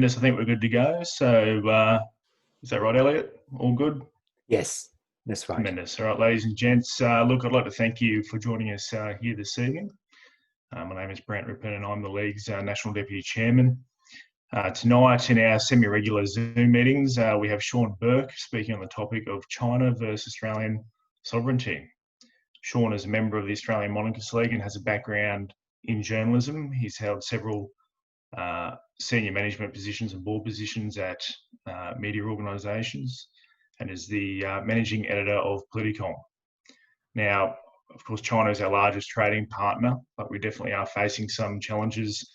I think we're good to go. So, is that right, Elliot? All good? Yes, that's right. Tremendous. All right, ladies and gents. Look, I'd like to thank you for joining us here this evening. My name is Brant Rippon and I'm the League's National Deputy Chairman. Tonight in our semi-regular Zoom meetings, we have Sean Burke speaking on the topic of China versus Australian sovereignty. Sean is a member of the Australian Monarchist League and has a background in journalism. He's held several senior management positions and board positions at media organisations and is the managing editor of Politicom. Now, of course, China is our largest trading partner, but we definitely are facing some challenges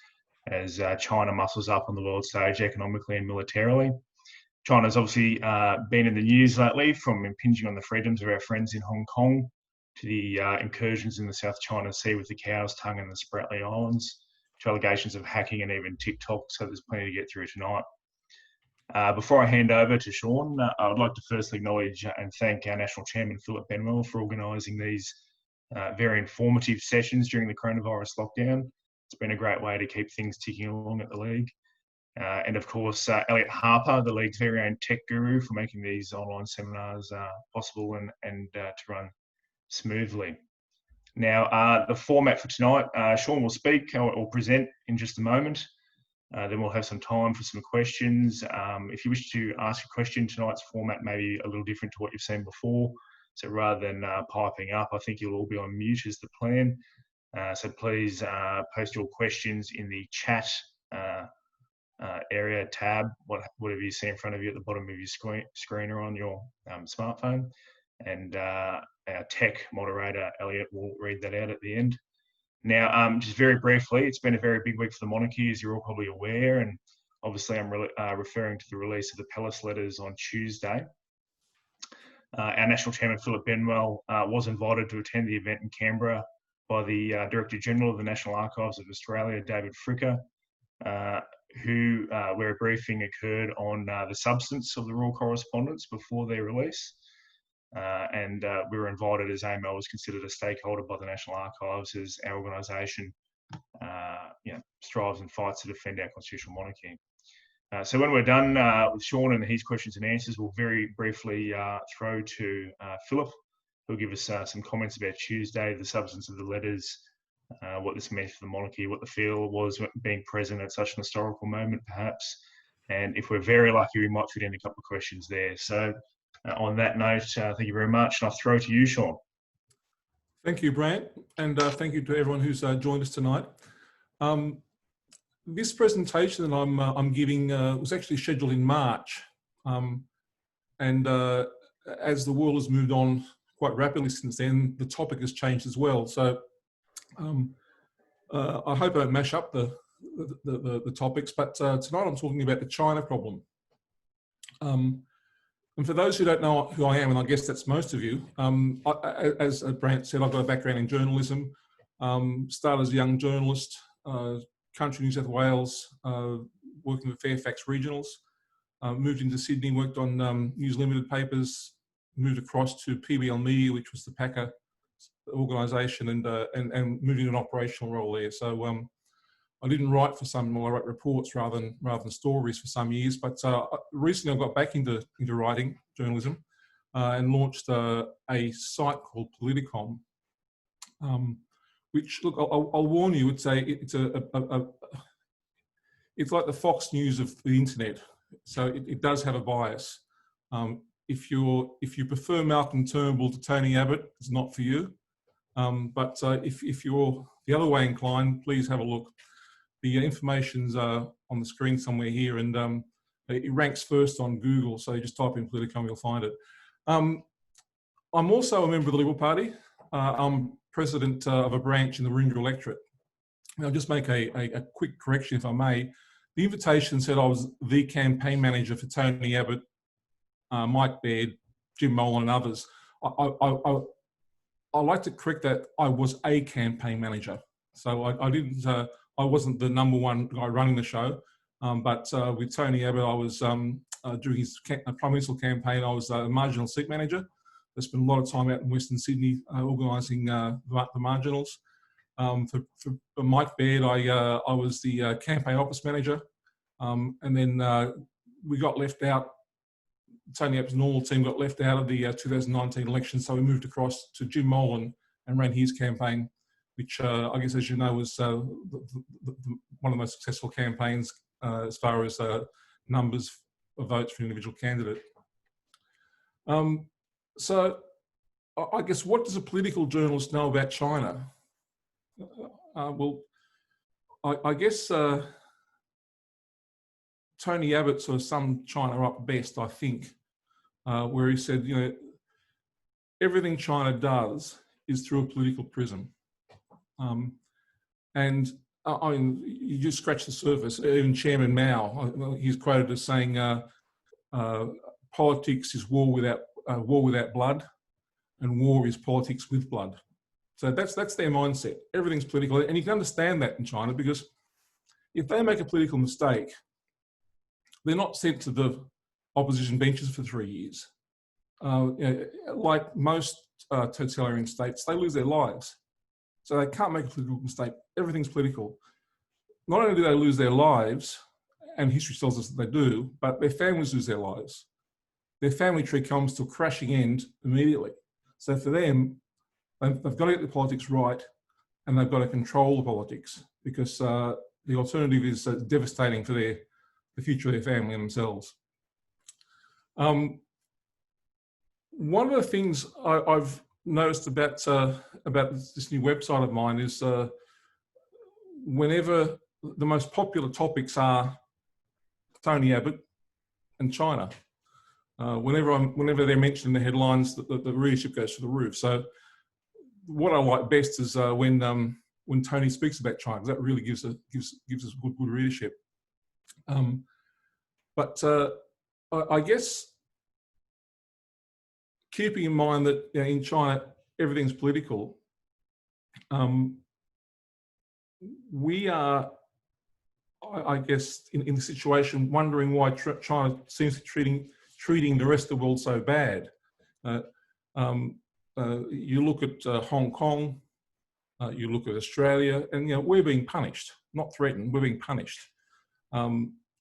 as China muscles up on the world stage economically and militarily. China's obviously been in the news lately, from impinging on the freedoms of our friends in Hong Kong to the incursions in the South China Sea with the Cow's Tongue and the Spratly Islands, to allegations of hacking and even TikTok, so there's plenty to get through tonight. Before I hand over to Sean, I would like to firstly acknowledge and thank our National Chairman, Philip Benwell, for organising these very informative sessions during the coronavirus lockdown. It's been a great way to keep things ticking along at the League. And of course, Elliot Harper, the League's very own tech guru, for making these online seminars possible and to run smoothly. Now, the format for tonight, Sean will speak or present in just a moment. Then we'll have some time for some questions. If you wish to ask a question, tonight's format may be a little different to what you've seen before. So rather than piping up, I think you'll all be on mute is the plan. So please post your questions in the chat area tab, whatever you see in front of you at the bottom of your screen or on your smartphone. And our tech moderator, Elliot, will read that out at the end. Now, just very briefly, it's been a very big week for the monarchy, as you're all probably aware, and obviously I'm referring to the release of the Palace letters on Tuesday. Our National Chairman, Philip Benwell, was invited to attend the event in Canberra by the Director General of the National Archives of Australia, David Fricker, where a briefing occurred on the substance of the royal correspondence before their release. And we were invited, as AML was considered a stakeholder by the National Archives, as our organisation strives and fights to defend our constitutional monarchy. So when we're done with Sean and his questions and answers, we'll very briefly throw to Philip, who'll give us some comments about Tuesday, the substance of the letters, what this meant for the monarchy, what the feel was being present at such an historical moment, perhaps. And if we're very lucky, we might fit in a couple of questions there. So on that note, thank you very much. And I'll throw to you, Sean. Thank you, Brant, and thank you to everyone who's joined us tonight. This presentation that I'm giving was actually scheduled in March, and as the world has moved on quite rapidly since then, the topic has changed as well. So I hope I don't mash up the topics, but tonight I'm talking about the China problem. And for those who don't know who I am, and I guess that's most of you, as Brant said, I've got a background in journalism, started as a young journalist, country New South Wales, working with Fairfax Regionals, moved into Sydney, worked on News Limited papers, moved across to PBL Media, which was the Packer organisation, and moved into an operational role there. So I didn't write for some, I wrote reports rather than stories for some years. But recently I got back into writing journalism and launched a site called Politicom, which, look, I'll warn you, it's like the Fox News of the internet. So it does have a bias. If you prefer Malcolm Turnbull to Tony Abbott, it's not for you. But if you're the other way inclined, please have a look. The information's on the screen somewhere here, and it ranks first on Google, so you just type in Politicom, you'll find it. I'm also a member of the Liberal Party. I'm president of a branch in the Warringah electorate. I'll just make a quick correction, if I may. The invitation said I was the campaign manager for Tony Abbott, Mike Baird, Jim Molan and others. I like to correct that. I was a campaign manager. So I wasn't the number one guy running the show, but with Tony Abbott, I was, during his Prime Minister campaign, I was a marginal seat manager. I spent a lot of time out in Western Sydney organising the marginals. For Mike Baird, I was the campaign office manager. And then we got left out. Tony Abbott's normal team got left out of the 2019 election, so we moved across to Jim Molan and ran his campaign, which I guess, as you know, was one of the most successful campaigns as far as numbers of votes for an individual candidate. So I guess, what does a political journalist know about China? Well, I guess Tony Abbott sort of summed China up best, I think, where he said, you know, everything China does is through a political prism. And I mean, you just scratch the surface. Even Chairman Mao, he's quoted as saying, politics is war without blood, and war is politics with blood. So that's their mindset. Everything's political. And you can understand that in China, because if they make a political mistake, they're not sent to the opposition benches for 3 years. Like most totalitarian states, they lose their lives. So they can't make a political mistake. Everything's political. Not only do they lose their lives, and history tells us that they do, but their families lose their lives. Their family tree comes to a crashing end immediately. So for them, they've got to get the politics right, and they've got to control the politics, because the alternative is devastating for the future of their family and themselves. One of the things I've noticed about this new website of mine is whenever the most popular topics are Tony Abbott and China, whenever they're mentioned in the headlines, the readership goes through the roof. So what I like best is when Tony speaks about China, because that really gives us good readership. But I guess, keeping in mind that, you know, in China everything's political, we are, I guess, in the situation wondering why China seems to be treating the rest of the world so bad. You look at Hong Kong, you look at Australia, and, you know, we're being punished, not threatened. We're being punished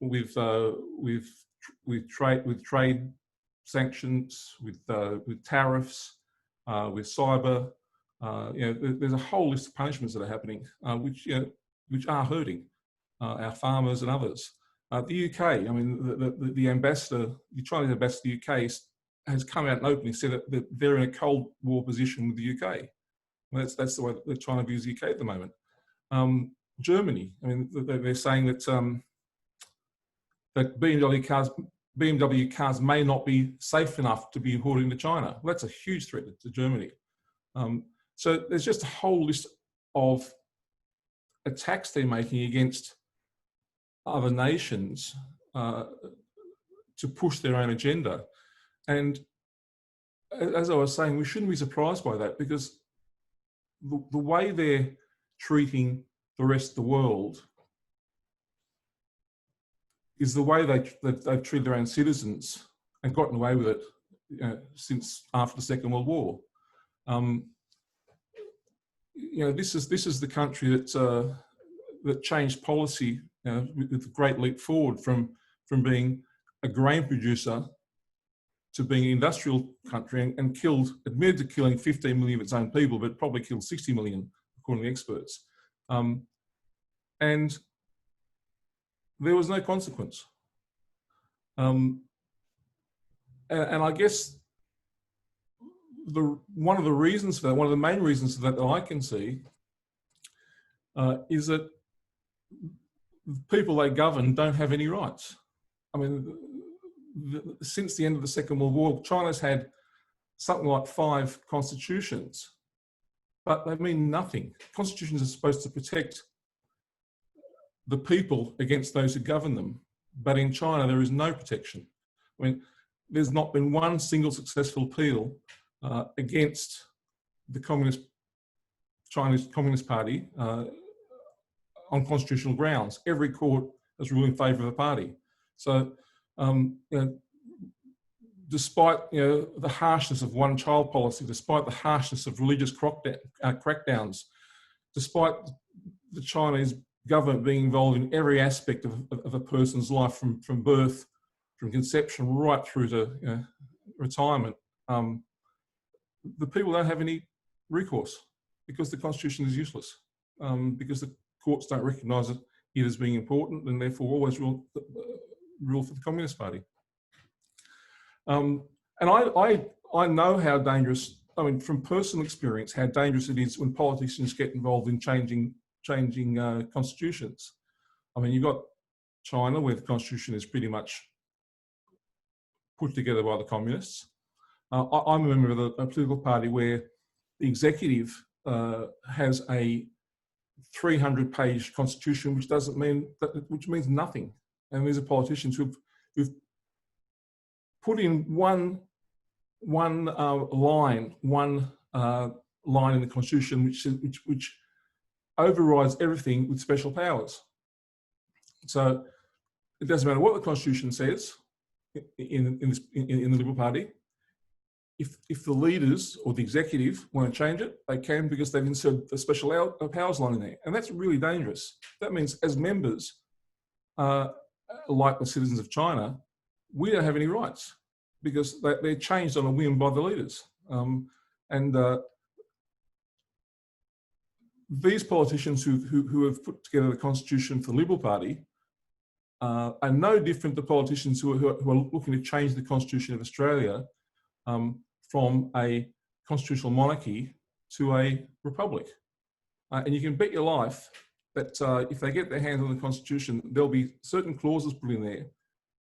with trade sanctions, with tariffs, with cyber. You know, there's a whole list of punishments that are happening, which are hurting our farmers and others. The UK, I mean, the ambassador, the Chinese ambassador to the UK has come out and openly said that they're in a Cold War position with the UK. Well, that's the way that China views the UK at the moment. Germany, I mean, they're saying that that BMW cars may not be safe enough to be imported into China. Well, that's a huge threat to Germany. So there's just a whole list of attacks they're making against other nations to push their own agenda. And as I was saying, we shouldn't be surprised by that, because the way they're treating the rest of the world is the way they've treated their own citizens and gotten away with it, you know, since after the Second World War. You know, this is the country that changed policy, you know, with a great leap forward from being a grain producer to being an industrial country, and admitted to killing 15 million of its own people, but probably killed 60 million, according to experts. And there was no consequence. And I guess one of the reasons for that, one of the main reasons for that I can see, is that the people they govern don't have any rights. I mean, since the end of the Second World War, China's had something like 5 constitutions, but they mean nothing. Constitutions are supposed to protect the people against those who govern them. But in China, there is no protection. I mean, there's not been one single successful appeal against the Chinese Communist Party on constitutional grounds. Every court has ruled in favour of the party. So, you know, despite, you know, the harshness of one-child policy, despite the harshness of religious crackdowns, despite the Chinese government being involved in every aspect of a person's life, from birth, from conception, right through to retirement, the people don't have any recourse because the Constitution is useless, because the courts don't recognise it as being important, and therefore always rule for the Communist Party. And I know how dangerous, I mean, from personal experience, how dangerous it is when politicians get involved in changing constitutions. I mean, you've got China, where the constitution is pretty much put together by the communists. I'm a member of a political party where the executive has a 300-page constitution, which means nothing. And these are politicians who've put in one line in the constitution which overrides everything with special powers. So it doesn't matter what the constitution says in the Liberal Party. If the leaders or the executive want to change it, they can, because they've inserted a special powers line in there, and that's really dangerous. That means, as members, like the citizens of China, we don't have any rights because they're changed on a whim by the leaders. These politicians who have put together the constitution for the Liberal Party are no different to politicians who are looking to change the constitution of Australia from a constitutional monarchy to a republic. And you can bet your life that if they get their hands on the constitution, there'll be certain clauses put in there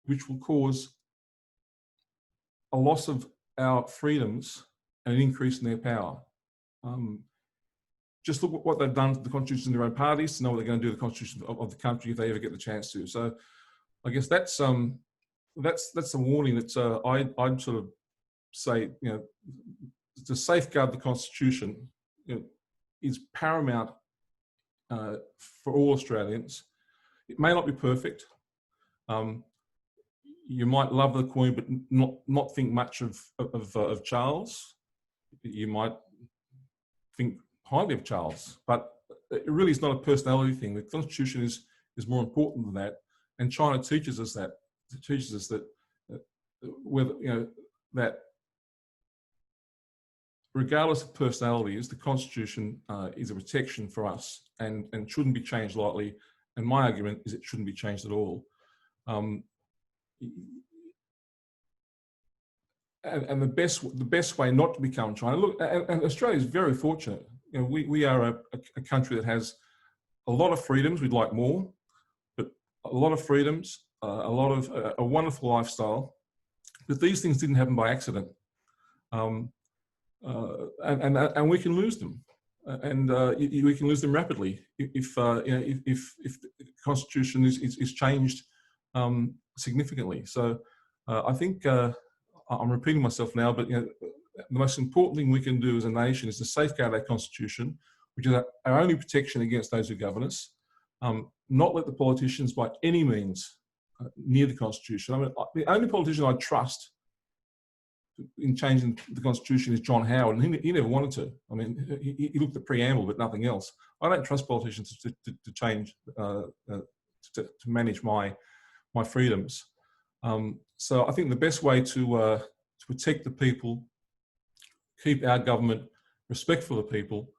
which will cause a loss of our freedoms and an increase in their power. Just look at what they've done to the constitution in their own parties to know what they're going to do to the constitution of the country if they ever get the chance to. So I guess that's the warning that I'd sort of say, to safeguard the constitution is paramount for all Australians. It may not be perfect. You might love the Queen, but not think much of Charles. You might think highly of Charles, but it really is not a personality thing. The Constitution is more important than that, and China teaches us that. It teaches us that that regardless of personalities, the Constitution is a protection for us and shouldn't be changed lightly. And my argument is it shouldn't be changed at all. And the best way not to become China. Look, and Australia is very fortunate. We are a country that has a lot of freedoms. We'd like more, but a lot of freedoms, a wonderful lifestyle. But these things didn't happen by accident, and we can lose them, and we can lose them rapidly if the Constitution is changed significantly. So I think I'm repeating myself now, but the most important thing we can do as a nation is to safeguard our Constitution, which is our only protection against those who govern us. Not let the politicians by any means near the Constitution. I mean, the only politician I trust in changing the Constitution is John Howard, and he never wanted to. I mean, he looked at the preamble, but nothing else. I don't trust politicians to change, to manage my freedoms. So I think the best way to protect the people, keep our government respectful of people,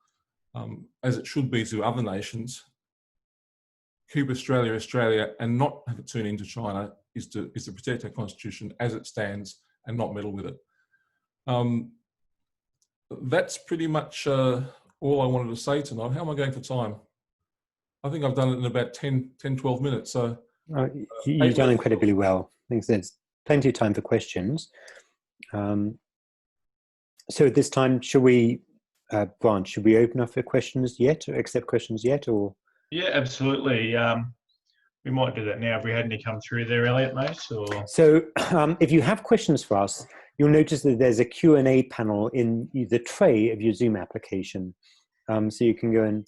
as it should be to other nations, keep Australia, and not have it turn into China, is to protect our Constitution as it stands and not meddle with it. That's pretty much all I wanted to say tonight. How am I going for time? I think I've done it in about 12 minutes. So you've done incredibly well. I think there's plenty of time for questions. So at this time, should we, Grant, should we open up for questions yet, or accept questions yet, or? Yeah, absolutely. We might do that now. Have we had any come through there, Elliot, mate? Or? So if you have questions for us, you'll notice that there's a Q&A panel in the tray of your Zoom application. So you can go and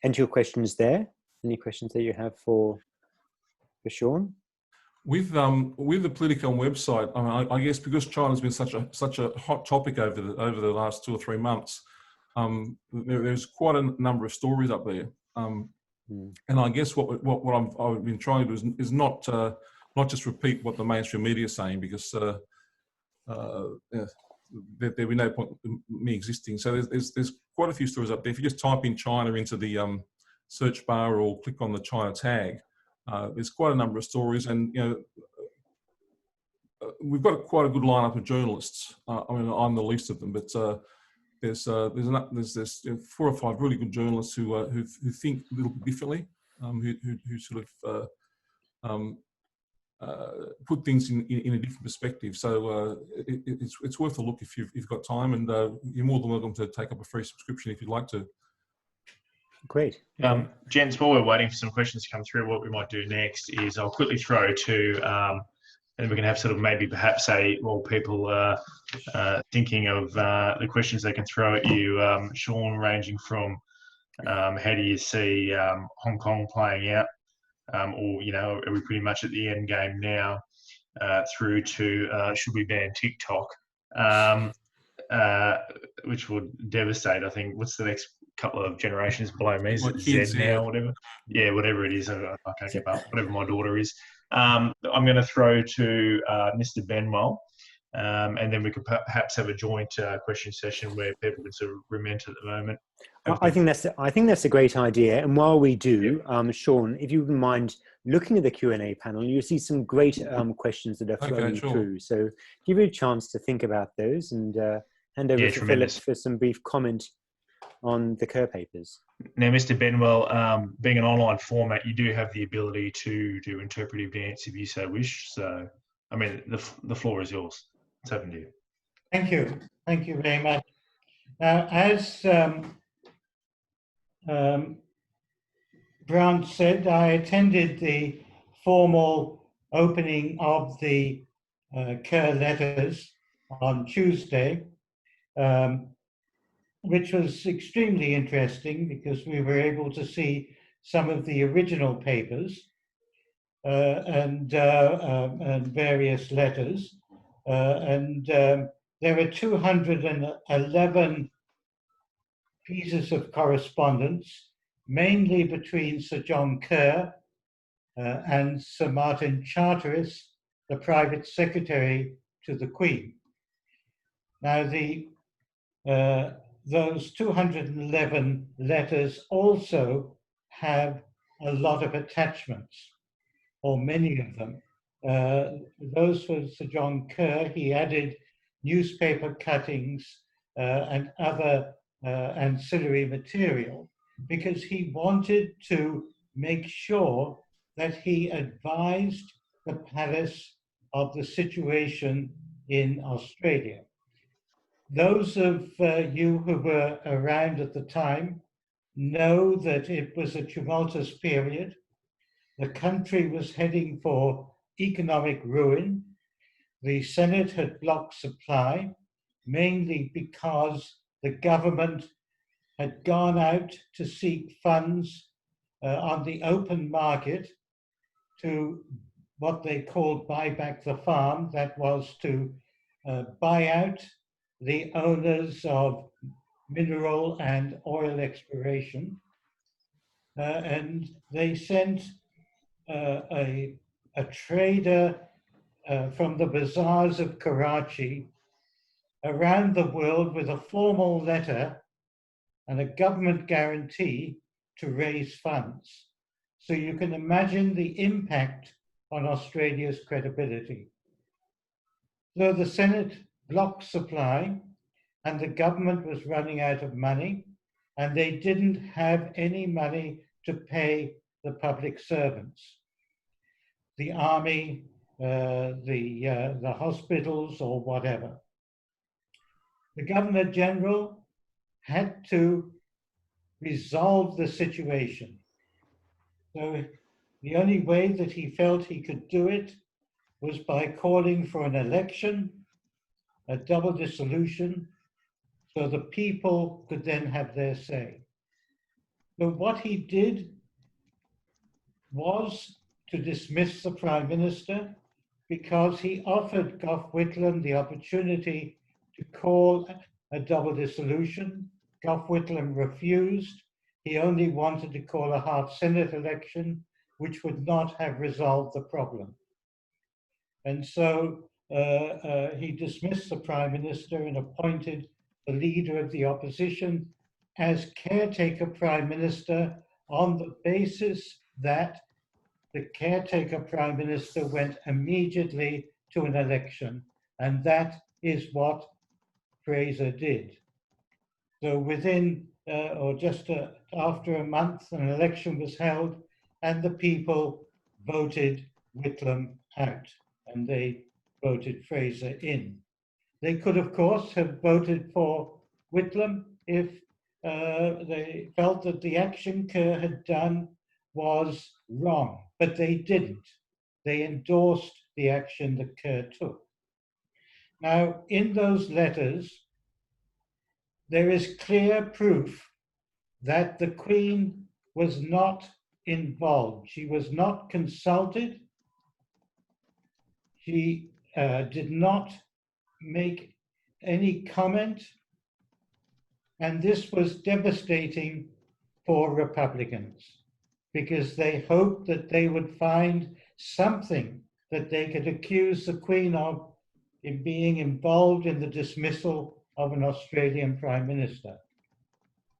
enter your questions there. Any questions that you have for Sean? With the Politicom website, I guess because China's been such a hot topic over the last 2 or 3 months, there's quite a number of stories up there. And I guess what I've been trying to do is not just repeat what the mainstream media is saying, because there'd be no point in me existing. So there's quite a few stories up there. If you just type in China into the search bar or click on the China tag, there's quite a number of stories, and we've got quite a good lineup of journalists. I mean, I'm the least of them, but there's 4 or 5 really good journalists who think a little bit differently, who sort of put things in a different perspective. So it's worth a look if you've got time, and you're more than welcome to take up a free subscription if you'd like to. Great. Gents, while we're waiting for some questions to come through, what we might do next is I'll quickly throw to, and we can have sort of maybe perhaps while people are thinking of the questions they can throw at you, Sean, ranging from how do you see Hong Kong playing out, or, are we pretty much at the end game now, through to should we ban TikTok, which would devastate, I think, what's the next couple of generations below me? Is it Z now, whatever? Yeah, whatever it is. I can't keep up. Whatever my daughter is. I'm going to throw to Mr. Benwell, and then we could perhaps have a joint question session where people can sort of comment at the moment. I think that's a great idea. And while we do, Sean, if you wouldn't mind looking at the Q&A panel, you'll see some great questions that are flowing through. So give you a chance to think about those, and hand over to Philip for some brief comment on the Kerr papers. Now, Mr. Benwell, being an online format, you do have the ability to do interpretive dance if you so wish. So, I mean, the floor is yours. It's open to you. Thank you. Thank you very much. Now, as Grant said, I attended the formal opening of the Kerr letters on Tuesday, which was extremely interesting because we were able to see some of the original papers and various letters. There were 211 pieces of correspondence, mainly between Sir John Kerr and Sir Martin Charteris, the private secretary to the Queen. Now, those 211 letters also have a lot of attachments, or many of them. Those for Sir John Kerr, he added newspaper cuttings and other ancillary material because he wanted to make sure that he advised the palace of the situation in Australia. Those of you who were around at the time know that it was a tumultuous period. The country was heading for economic ruin. The Senate had blocked supply, mainly because the government had gone out to seek funds on the open market to what they called buy back the farm. That was to buy out the owners of mineral and oil exploration. And they sent a trader from the bazaars of Karachi around the world with a formal letter and a government guarantee to raise funds. So you can imagine the impact on Australia's credibility. Though the Senate blocked supply and the government was running out of money, and they didn't have any money to pay the public servants, the army, the hospitals, or whatever. The Governor General had to resolve the situation. So the only way that he felt he could do it was by calling for an election, a double dissolution, so the people could then have their say. But what he did was to dismiss the Prime Minister because he offered Gough Whitlam the opportunity to call a double dissolution. Gough Whitlam refused. He only wanted to call a half Senate election, which would not have resolved the problem. And so he dismissed the Prime Minister and appointed the leader of the opposition as caretaker Prime Minister on the basis that the caretaker Prime Minister went immediately to an election. And that is what Fraser did. So within, or just after a month, an election was held and the people voted Whitlam out and they voted Fraser in. They could, of course, have voted for Whitlam if they felt that the action Kerr had done was wrong, but they didn't. They endorsed the action that Kerr took. Now, in those letters, there is clear proof that the Queen was not involved. She was not consulted. She did not make any comment. And this was devastating for Republicans because they hoped that they would find something that they could accuse the Queen of in being involved in the dismissal of an Australian Prime Minister.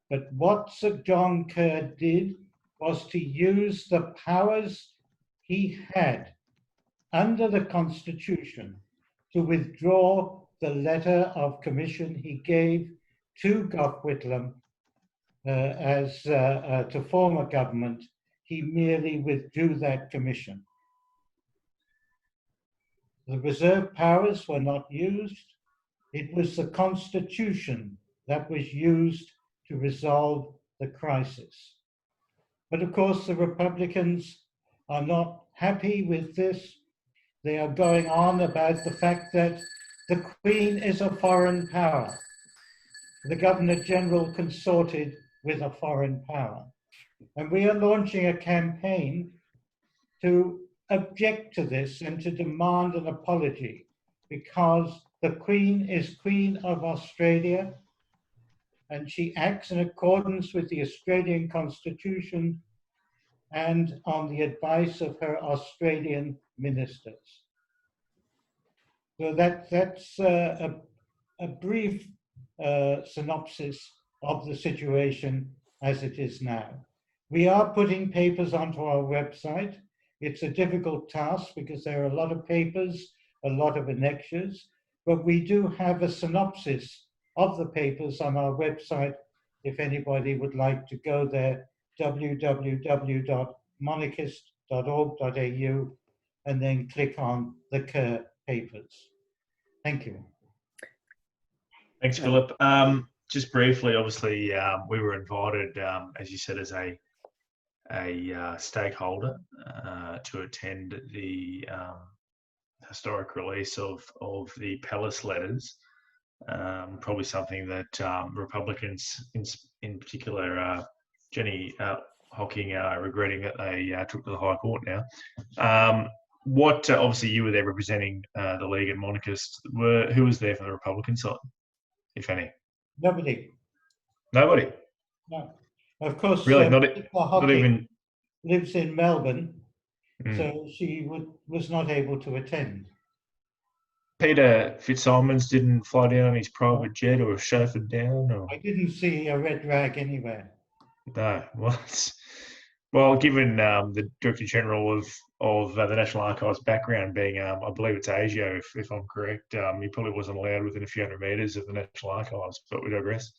But what Sir John Kerr did was to use the powers he had under the Constitution to withdraw the letter of commission he gave to Gough Whitlam to form a government. He merely withdrew that commission. The reserve powers were not used. It was the Constitution that was used to resolve the crisis. But of course, the Republicans are not happy with this. They are going on about the fact that the Queen is a foreign power. The Governor-General consorted with a foreign power. And we are launching a campaign to object to this and to demand an apology because the Queen is Queen of Australia and she acts in accordance with the Australian Constitution and on the advice of her Australian ministers. So that's a brief synopsis of the situation as it is now. We are putting papers onto our website. It's a difficult task because there are a lot of papers, a lot of annexures, but we do have a synopsis of the papers on our website if anybody would like to go there, www.monarchist.org.au, and then click on the Kerr papers. Thank you. Thanks, Philip. Just briefly, obviously, we were invited, as you said, as a stakeholder to attend the historic release of the Palace letters. Probably something that Republicans, in particular, Jenny Hocking, are regretting that they took to the High Court now. Obviously, you were there representing the League and monarchists. Who was there from the Republican side, if any? Nobody. Nobody? No. Of course, really, not even lives in Melbourne, so she was not able to attend. Peter Fitzsimons didn't fly down on his private jet or chauffeured down? Or? I didn't see a red rag anywhere. No. Well, given the Director General of the National Archives background being, I believe it's Asia, if I'm correct, he probably wasn't allowed within a few hundred metres of the National Archives, but we digress.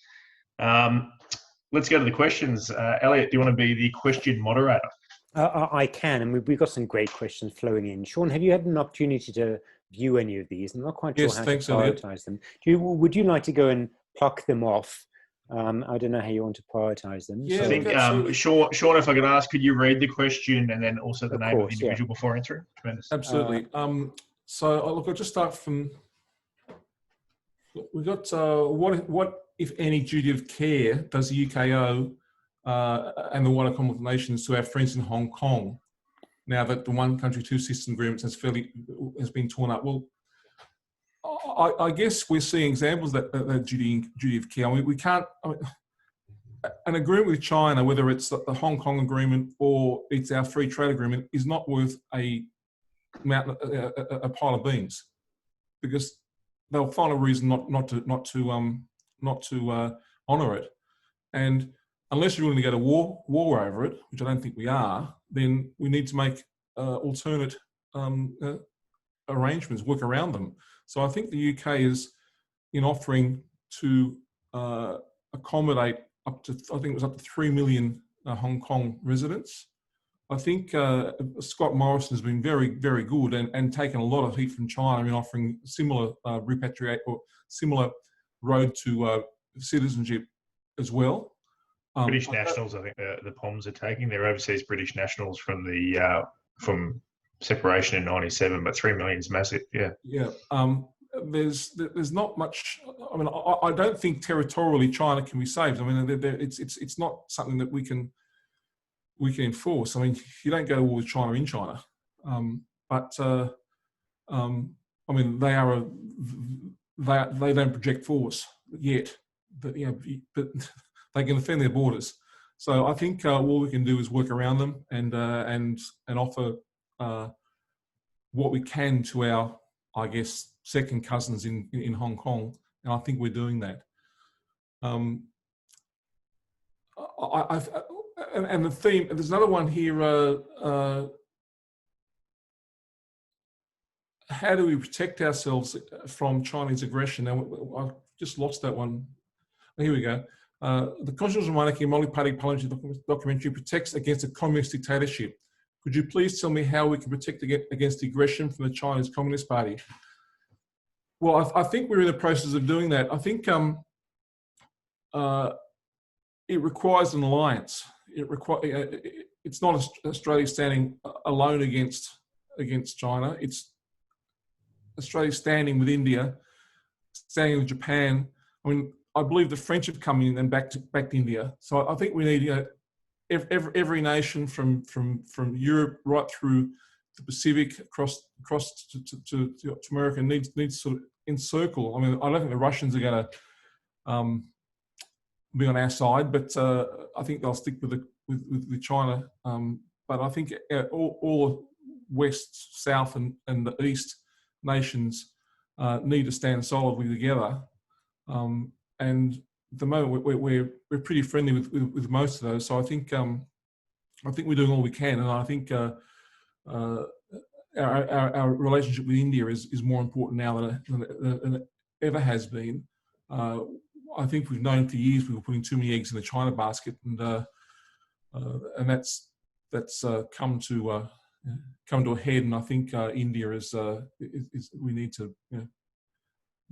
Let's go to the questions. Elliot, do you want to be the question moderator? I can, and we've got some great questions flowing in. Sean, have you had an opportunity to view any of these? I'm not quite sure how to prioritize them. Would you like to go and pluck them off? I don't know how you want to prioritize them. Yeah, I think, Sean, if I could ask, could you read the question and then also the name of the individual before answering? Tremendous. Absolutely. So look, I'll just start from, we've got what, if any, duty of care does the UK owe and the wider Commonwealth nations to our friends in Hong Kong, now that the one country, two system agreements has been torn up? Well, I guess we're seeing examples that duty of care. I mean, we can't. an agreement with China, whether it's the Hong Kong agreement or it's our free trade agreement, is not worth a pile of beans, because they'll find a reason not to honour it. And unless you're willing to go to war over it, which I don't think we are, then we need to make alternate arrangements, work around them. So I think the UK is in offering to accommodate up to, I think it was up to 3 million Hong Kong residents. I think Scott Morrison has been very, very good and taken a lot of heat from China in offering similar repatriate or similar road to citizenship as well. British nationals, I think the POMs are taking. They're overseas British nationals from the from separation in '97, but 3 million is massive. Yeah. Yeah. There's not much. I mean, I don't think territorially China can be saved. I mean, it's not something that we can enforce. I mean, you don't go to war with China in China, but I mean, they don't project force yet, but but they can defend their borders. So I think all we can do is work around them and offer what we can to our, I guess, second cousins in Hong Kong, and I think we're doing that. And the theme, there's another one here. How do we protect ourselves from Chinese aggression? Now, I've just lost that one. Here we go. The Constitutional Monarchy Multi-Party Parliamentary Documentary protects against a communist dictatorship. Could you please tell me how we can protect against aggression from the Chinese Communist Party? Well, I think we're in the process of doing that. I think it requires an alliance. It's not Australia standing alone against China. It's Australia standing with India, standing with Japan. I mean, I believe the French have come in and backed India. So I think we need every nation from Europe right through the Pacific across to America needs to sort of encircle. I mean, I don't think the Russians are going to be on our side, but I think they'll stick with China. But I think all West, South, and the East nations need to stand solidly together. And at the moment, we're pretty friendly with most of those. So I think we're doing all we can, and I think our relationship with India is more important now than it ever has been. I think we've known for years we were putting too many eggs in the China basket, and that's come to a head. And I think India is we need to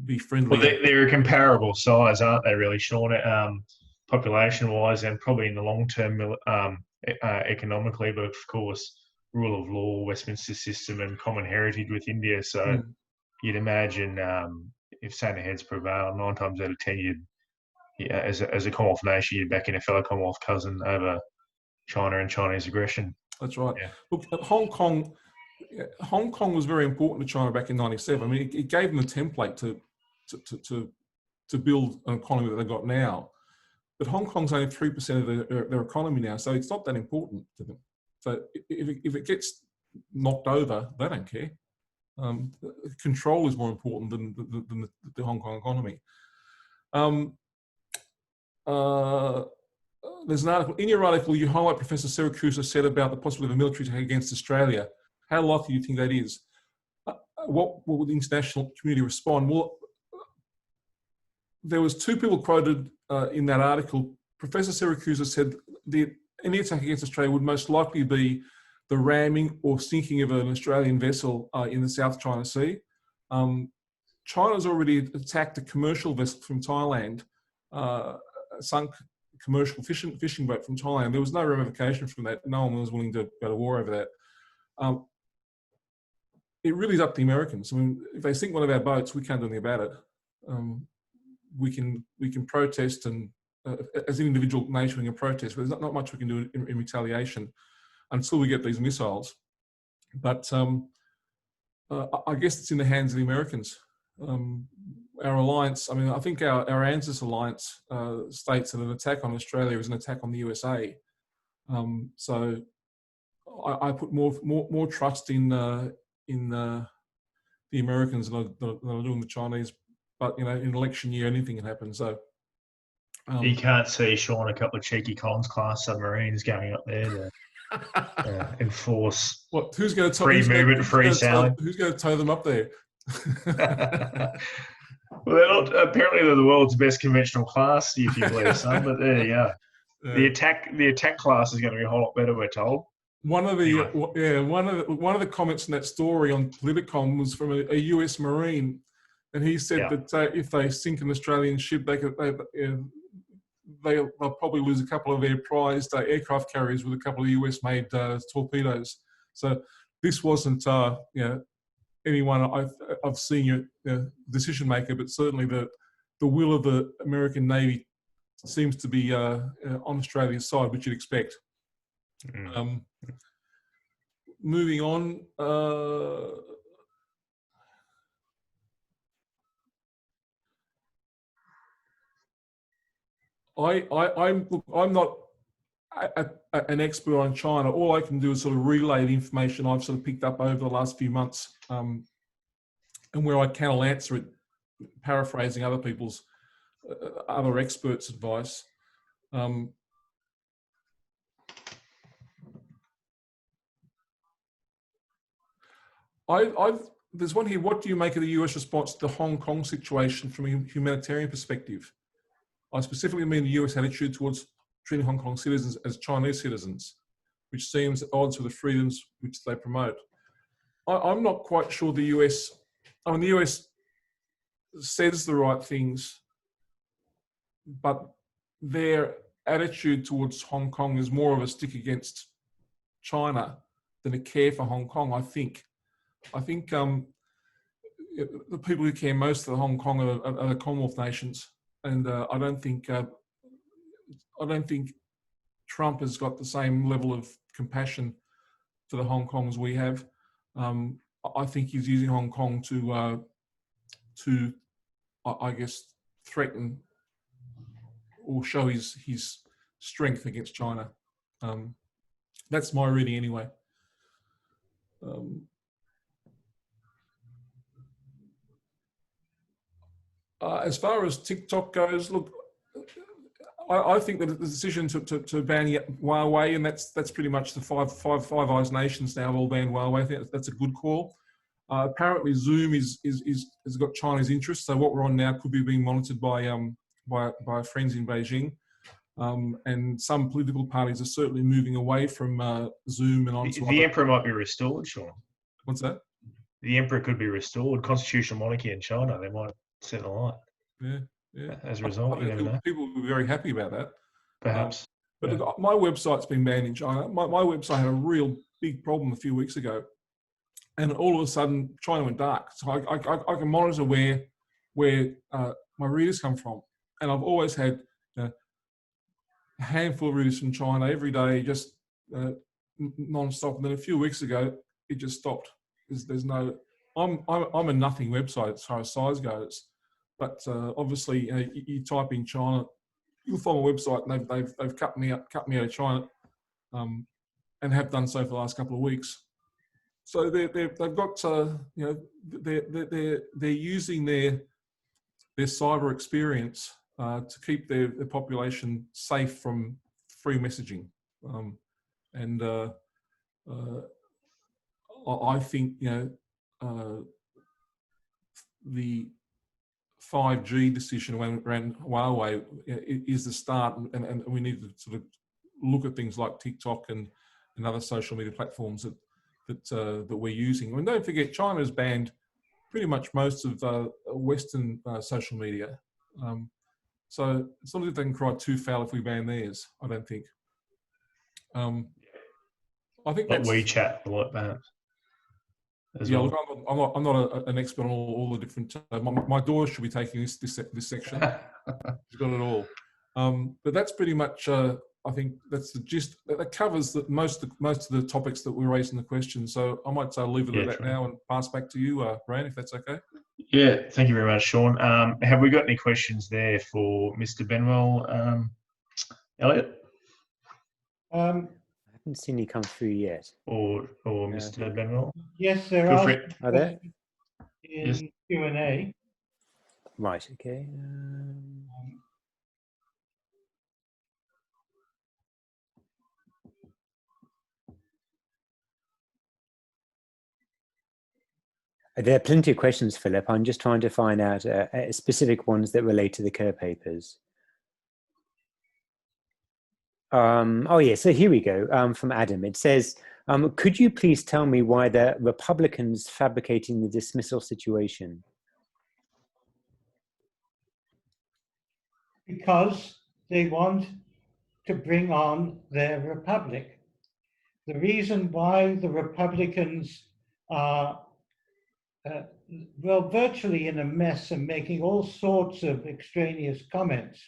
be friendly. Well, they're a comparable size, aren't they? Really, Sean, population-wise, and probably in the long term, economically. But of course, rule of law, Westminster system, and common heritage with India. So you'd imagine if sane heads prevail, 9 times out of 10, as a Commonwealth nation, you're backing a fellow Commonwealth cousin over China and Chinese aggression. That's right. Yeah. Look, Hong Kong was very important to China back in '97. I mean, it gave them a template to build an economy that they've got now. But Hong Kong's only 3% of their economy now, so it's not that important to them. So if it gets knocked over, they don't care. Control is more important than the Hong Kong economy. There's an article, in your article, you highlight Professor Syracuse has said about the possibility of a military attack against Australia. How likely do you think that is? What would the international community respond? Well, there was 2 people quoted in that article. Professor Syracuse has said any attack against Australia would most likely be the ramming or sinking of an Australian vessel in the South China Sea. China's already attacked a commercial vessel from Thailand, sunk commercial fishing boat from Thailand. There was no ramification from that. No one was willing to go to war over that. It really is up to the Americans. I mean, if they sink one of our boats, we can't do anything about it. We can protest, and as an individual nation, we can protest, but there's not much we can do in retaliation until we get these missiles. But I guess it's in the hands of the Americans. our alliance, I mean, I think our ANZUS alliance states that an attack on Australia is an attack on the USA. So I put more trust in the Americans than I do in the Chinese. But you know, in election year, anything can happen. So you can't see Sean a couple of cheeky Collins class submarines going up there to enforce what? Who's going to free movement, free sailing? Who's going to tow them up there? Well, they're not, apparently they're the world's best conventional class, if you believe some. But there you go. The attack class is going to be a whole lot better, we're told. One of the comments in that story on Politicom was from a US Marine, and he said that if they sink an Australian ship, they'll probably lose a couple of their prized aircraft carriers with a couple of US-made torpedoes. So this wasn't anyone I've seen decision maker, but certainly the will of the American Navy seems to be on Australia's side, which you'd expect. Moving on. I'm not an expert on China. All I can do is sort of relay the information I've sort of picked up over the last few months, and where I can, I'll answer it, paraphrasing other people's, other experts' advice. There's one here. What do you make of the US response to the Hong Kong situation from a humanitarian perspective? I specifically mean the US attitude towards treating Hong Kong citizens as Chinese citizens, which seems at odds with the freedoms which they promote. I'm not quite sure the US says the right things, but their attitude towards Hong Kong is more of a stick against China than a care for Hong Kong, I think. I think the people who care most for Hong Kong are the Commonwealth nations. And I don't think Trump has got the same level of compassion for the Hong Kong as we have. I think he's using Hong Kong to I guess, threaten or show his strength against China. That's my reading anyway. As far as TikTok goes, look, I think that the decision to ban Huawei, and that's pretty much the Five Eyes nations now have all banned Huawei. I think that's a good call. Apparently, Zoom has got China's interest, so what we're on now could be being monitored by our friends in Beijing, and some political parties are certainly moving away from Zoom and on. The emperor might be restored, Sean. What's that? The emperor could be restored. Constitutional monarchy in China, they might set a light. Yeah. As a result, you never know. People will be very happy about that. Perhaps. But look, my website's been banned in China. My website had a real big problem a few weeks ago, and all of a sudden China went dark. So I can monitor where my readers come from, and I've always had a handful of readers from China every day, just non-stop. And then a few weeks ago, it just stopped. There's no. I'm a nothing website as far as size goes, but obviously you type in China, you'll find my website, and they've cut me out of China, and have done so for the last couple of weeks. So they've got they're using their cyber experience to keep their population safe from free messaging, and I think the 5G decision around Huawei is the start, and we need to sort of look at things like TikTok and other social media platforms that we're using. And don't forget, China's banned pretty much most of Western social media. So it's not as if they can cry too foul if we ban theirs, I don't think. I think like WeChat, like that. Look, I'm not an expert on all the different. My daughter should be taking this section. She's got it all. But that's pretty much. I think that's the gist. That covers most of the topics that we raised in the question. So I might leave it at that now and pass back to you, Brian, if that's okay. Yeah, thank you very much, Sean. Have we got any questions there for Mr. Benwell, Elliot, I haven't seen any come through yet. or Mr. Benwell? Yes, there Feel are free. Are there? in Yes. Q&A. Right, okay. There are plenty of questions, Philip. I'm just trying to find out specific ones that relate to the Kerr papers. Oh, yeah, so here we go, from Adam. It says, could you please tell me why the Republicans fabricating the dismissal situation? Because they want to bring on their republic. The reason why the Republicans are, well, virtually in a mess and making all sorts of extraneous comments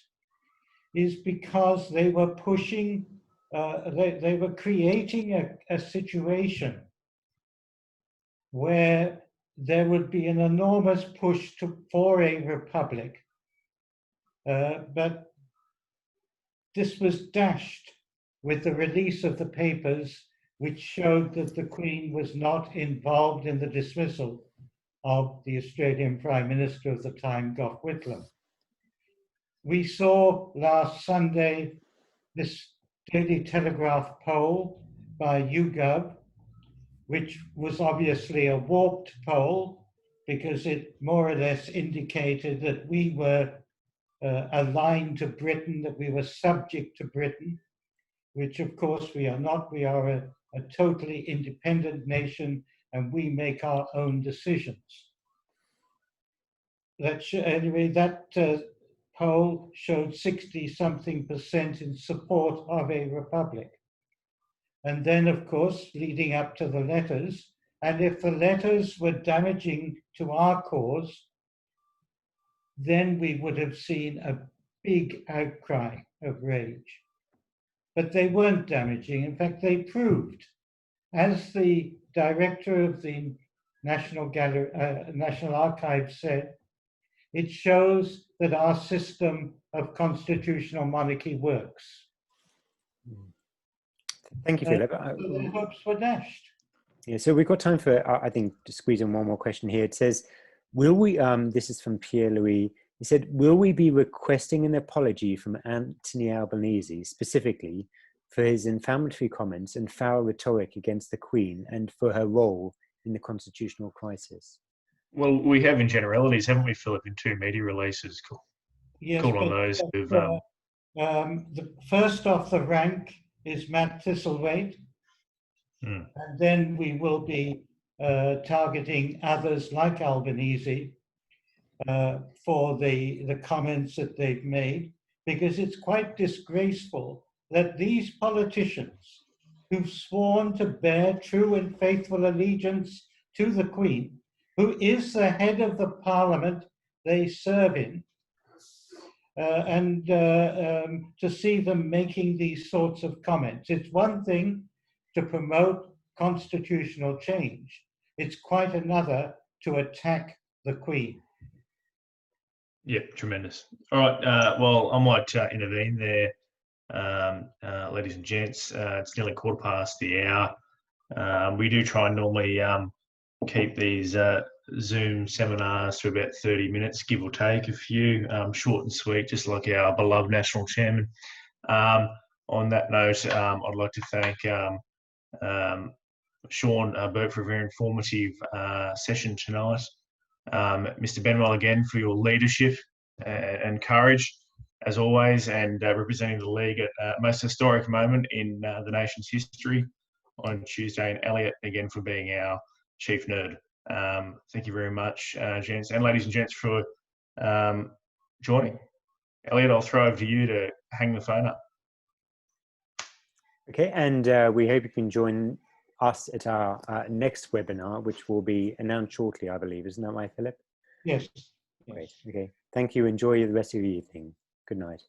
is because they were pushing, they were creating a situation where there would be an enormous push for a republic. But this was dashed with the release of the papers, which showed that the Queen was not involved in the dismissal of the Australian Prime Minister of the time, Gough Whitlam. We saw last Sunday this Daily Telegraph poll by YouGov, which was obviously a warped poll because it more or less indicated that we were aligned to Britain, that we were subject to Britain, which of course we are not. We are a totally independent nation and we make our own decisions. Anyway, that poll showed 60-something% in support of a republic. And then, of course, leading up to the letters, and if the letters were damaging to our cause, then we would have seen a big outcry of rage. But they weren't damaging. In fact, they proved, as the director of the National Archives said, it shows that our system of constitutional monarchy works. Thank you, Philip. The hopes were dashed. Yeah, so we've got time for, I think, to squeeze in one more question here. It says, will we, this is from Pierre-Louis, he said, will we be requesting an apology from Anthony Albanese specifically for his inflammatory comments and foul rhetoric against the Queen and for her role in the constitutional crisis? Well, we have in generalities, haven't we, Philip, in 2 media releases? Yes, called on those who've... the first off the rank is Matt Thistlethwaite. And then we will be targeting others like Albanese for the comments that they've made, because it's quite disgraceful that these politicians who've sworn to bear true and faithful allegiance to the Queen, who is the head of the parliament they serve in, and to see them making these sorts of comments. It's one thing to promote constitutional change. It's quite another to attack the Queen. Yeah, tremendous. All right, well, I might intervene there, ladies and gents. It's nearly 15:15 the hour. We do try and normally keep these Zoom seminars to about 30 minutes, give or take a few, short and sweet, just like our beloved national chairman. On that note, I'd like to thank Sean Burke for a very informative session tonight. Mr. Benwell, again, for your leadership and courage, as always, and representing the League at a most historic moment in the nation's history on Tuesday, and Elliot, again, for being our chief nerd. Thank you very much, gents and ladies and gents, for joining. Elliot, I'll throw over to you to hang the phone up. Okay, and we hope you can join us at our next webinar, which will be announced shortly, I believe. Isn't that right, Philip? Yes. Great. Okay. Thank you. Enjoy the rest of your evening. Good night.